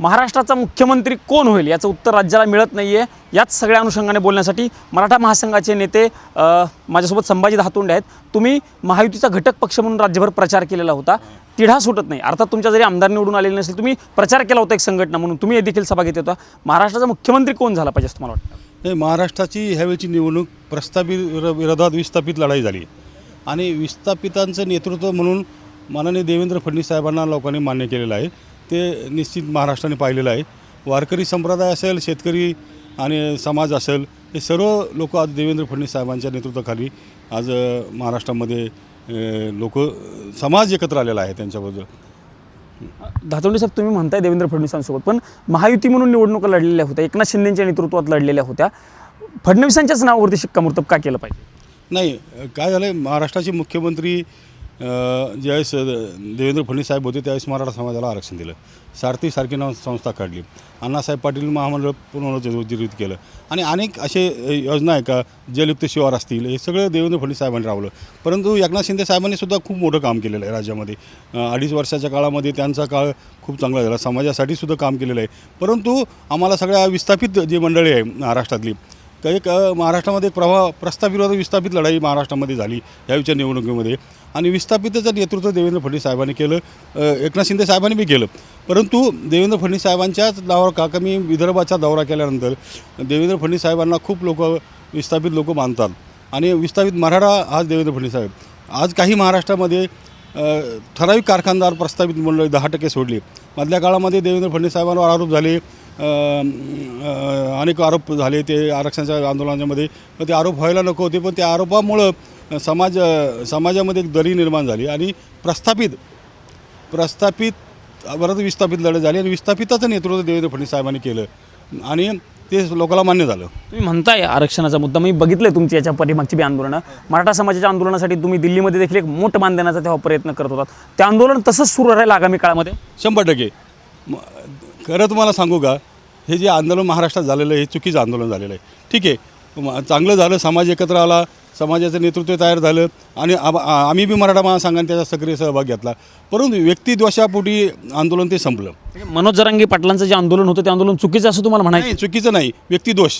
महाराष्ट्राचा मुख्यमंत्री कोण होईल याचं उत्तर राज्याला मिळत नाही आहे। याच सगळ्या अनुषंगाने बोलण्यासाठी मराठा महासंघाचे नेते माझ्यासोबत संभाजी दहातोंडे आहेत। तुम्ही महायुतीचा घटक पक्ष म्हणून राज्यभर प्रचार केलेला होता, तिढा सुटत नाही। अर्थात तुमच्या जरी आमदार निवडून आलेले नसेल, तुम्ही प्रचार केला होता एक संघटना म्हणून, तुम्ही देखील सभा घेत होता। महाराष्ट्राचा मुख्यमंत्री कोण झाला पाहिजे असं तुम्हाला वाटतं? नाही, महाराष्ट्राची ह्यावेळची निवडणूक प्रस्थापित विरोधात विस्थापित लढाई झाली आणि विस्थापितांचं नेतृत्व म्हणून माननीय देवेंद्र फडणवीस साहेबांना लोकांनी मान्य केलेलं आहे। ते निश्चित महाराष्ट्राने पाहिलेलं आहे। वारकरी संप्रदाय असेल, शेतकरी आणि समाज असेल, हे सर्व लोक आज देवेंद्र फडणवीस साहेबांच्या नेतृत्वाखाली आज महाराष्ट्रामध्ये लोक समाज एकत्र आलेला आहे त्यांच्याबद्दल। दहातोंडे साहेब, तुम्ही म्हणताय देवेंद्र फडणवीसांसोबत, पण महायुती म्हणून निवडणुका लढलेल्या होत्या, एकनाथ शिंदेच्या नेतृत्वात लढलेल्या होत्या, फडणवीसांच्याच नावावरती शिक्कामोर्तब का केलं पाहिजे? नाही, काय झालं आहे, महाराष्ट्राचे मुख्यमंत्री ज्यावेळेस देवेंद्र फडणवीस साहेब होते त्यावेळेस मराठा समाजाला आरक्षण दिलं, सारथी नाव संस्था काढली, अण्णासाहेब पाटील महामंडळ पुनरुज्जीवित केलं आणि अनेक असे योजना आहे का, जलयुक्त शिवार असतील, हे सगळं देवेंद्र फडणवीस साहेबांनी राबवलं। परंतु एकनाथ शिंदे साहेबांनी सुद्धा खूप मोठं काम केलेलं आहे राज्यामध्ये। 2.5 वर्षाच्या काळामध्ये त्यांचा काळ खूप चांगला झाला, समाजासाठी सुद्धा काम केलेलं आहे। परंतु आम्हाला सगळ्या विस्थापित जी मंडळी आहे महाराष्ट्रातली, एक महाराष्ट्रामध्ये प्रस्थापित विस्थापित लढाई महाराष्ट्रामध्ये झाली यावेळच्या निवडणुकीमध्ये आणि विस्थापिताचं नेतृत्व देवेंद्र फडणवीस साहेबांनी केलं, एकनाथ शिंदे साहेबांनी बी केलं। परंतु देवेंद्र फडणवीस साहेबांच्याच नावावर का मी विदर्भाचा दौरा केल्यानंतर देवेंद्र फडणवीस साहेबांना खूप लोक विस्थापित लोक मानतात आणि विस्थापित मराठा आज देवेंद्र फडणवीस साहेब आज काही महाराष्ट्रामध्ये ठराविक कारखानदार प्रस्थापित मंडळी 10% सोडली। मधल्या काळामध्ये देवेंद्र फडणवीस साहेबांवर आरोप झाले, अनेक आरोप झाले ते आरक्षणाच्या आंदोलनामध्ये, पण ते आरोप व्हायला नको होते, पण त्या आरोपामुळं समाजामध्ये एक दरी निर्माण झाली आणि प्रस्थापित बरंच विस्थापित लढत झाली आणि विस्थापिताचं नेतृत्व देवेंद्र फडणवीस साहेबांनी केलं आणि ते लोकांना मान्य झालं। तुम्ही म्हणताय आरक्षणाचा मुद्दा, मी बघितलं आहे तुमची याच्या पाठीमागची बी आंदोलनं, मराठा समाजाच्या आंदोलनासाठी तुम्ही दिल्लीमध्ये देखील एक मोठं मान देण्याचा तेव्हा प्रयत्न करत होतात, ते आंदोलन तसंच सुरू राहील आगामी काळामध्ये? 100%। खरं तुम्हाला सांगू का, हे जे आंदोलन महाराष्ट्रात झालेलं आहे हे चुकीचं आंदोलन झालेलं आहे। ठीक आहे, चांगलं झालं, समाज एकत्र आला, समाजाचं नेतृत्व तयार झालं आणि आम्ही बी मराठा महासंघाने त्याचा सक्रिय सहभाग घेतला, परंतु व्यक्तिद्वेषापोटी आंदोलन ते संपलं। मनोज जरांगे पाटलांचं जे आंदोलन होतं ते आंदोलन चुकीचं असं तुम्हाला म्हणायचं? नाही, चुकीचं नाही, व्यक्तिदोष।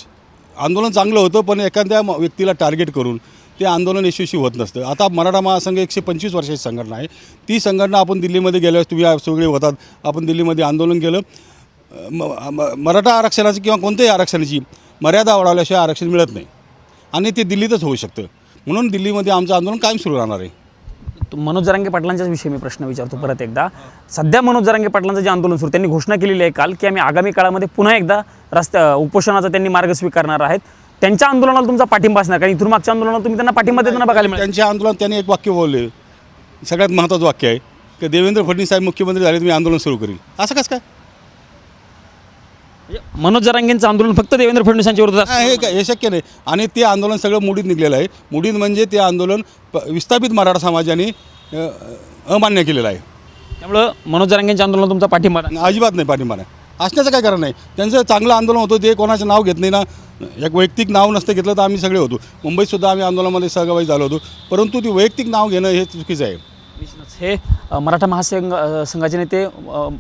आंदोलन चांगलं होतं, पण एखाद्या व्यक्तीला टार्गेट करून ते आंदोलन यशस्वी होत नसतं। आता मराठा महासंघ 125 वर्षाची संघटना आहे, ती संघटना आपण दिल्लीमध्ये गेल्यास तुम्ही सगळे होतात, आपण दिल्लीमध्ये आंदोलन केलं, मराठा आरक्षणाची किंवा कोणत्याही आरक्षणाची मर्यादा वाढवल्याशिवाय आरक्षण मिळत नाही आणि ते दिल्लीतच होऊ शकतं, म्हणून दिल्लीमध्ये आमचं आंदोलन कायम सुरू राहणार आहे। मनोज जरांगे पाटलांच्याच विषयी मी प्रश्न विचारतो परत एकदा। सध्या मनोज जरांगे पाटलांचं जे आंदोलन सुरू, त्यांनी घोषणा केलेली आहे काल की आम्ही आगामी काळामध्ये पुन्हा एकदा उपोषणाचा त्यांनी मार्ग स्वीकारणार आहेत, त्यांच्या आंदोलनाला तुमचा पाठिंबा असणार, कारण इथून मागच्या आंदोलनाला तुम्ही त्यांना पाठिंबा देताना बघायला मिळालं। त्यांच्या आंदोलनात त्यांनी एक वाक्य बोलले, सगळ्यात महत्त्वाचं वाक्य आहे की देवेंद्र फडणवीस साहेब मुख्यमंत्री झाले, तुम्ही आंदोलन सुरू करील, असं कसं काय? मनोज जरांगेंचं आंदोलन फक्त देवेंद्र फडणवीसांच्या विरोधात हे शक्य नाही आणि ते आंदोलन सगळं मुडीत निघलेलं आहे। मुडीत म्हणजे ते आंदोलन विस्थापित मराठा समाजाने अमान्य केलेलं आहे, त्यामुळं मनोज जरांगेंच्या आंदोलन तुमचा पाठिंबा अजिबात नाही, पाठिंबा नाही असण्याचं काय कारण नाही। त्यांचं चांगलं आंदोलन होतं, ते कोणाचं नाव घेत नाही ना, एक वैयक्तिक नाव नसतं घेतलं तर आम्ही सगळे होतो, मुंबईतसुद्धा आम्ही आंदोलनामध्ये सहभागी झालो होतो, परंतु ते वैयक्तिक नाव घेणं हे चुकीचं आहे। हे मराठा महासंघाचे नेते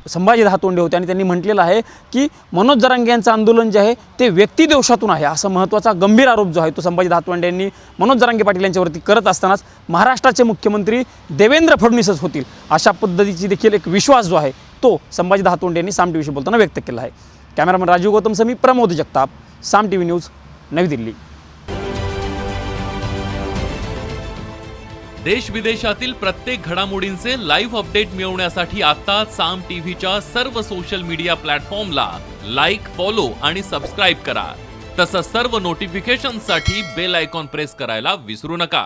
संभाजी दहातोंडे होते आणि त्यांनी म्हटलेलं आहे की मनोज जरांगे यांचं आंदोलन जे आहे ते व्यक्तिदोषातून आहे, असा महत्त्वाचा गंभीर आरोप जो आहे तो संभाजी दहातोंडे यांनी मनोज जरांगे पाटील यांच्यावरती करत असतानाच महाराष्ट्राचे मुख्यमंत्री देवेंद्र फडणवीसच होतील अशा पद्धतीची देखील एक विश्वास जो आहे तो संभाजी दहातोंडे यांनी साम टीव्हीशी बोलताना व्यक्त केला आहे। कॅमेरामन राजीव गौतम समी, प्रमोद जगताप, साम टीव्ही न्यूज, नवी दिल्ली। देश विदेशातील प्रत्येक घडामोडींचे लाईव्ह अपडेट मिळवण्यासाठी आता साम टीव्हीच्या सर्व सोशल मीडिया प्लॅटफॉर्मला लाईक, फॉलो आणि सबस्क्राईब करा। तसंच सर्व नोटिफिकेशनसाठी बेल आयकॉन प्रेस करायला विसरू नका।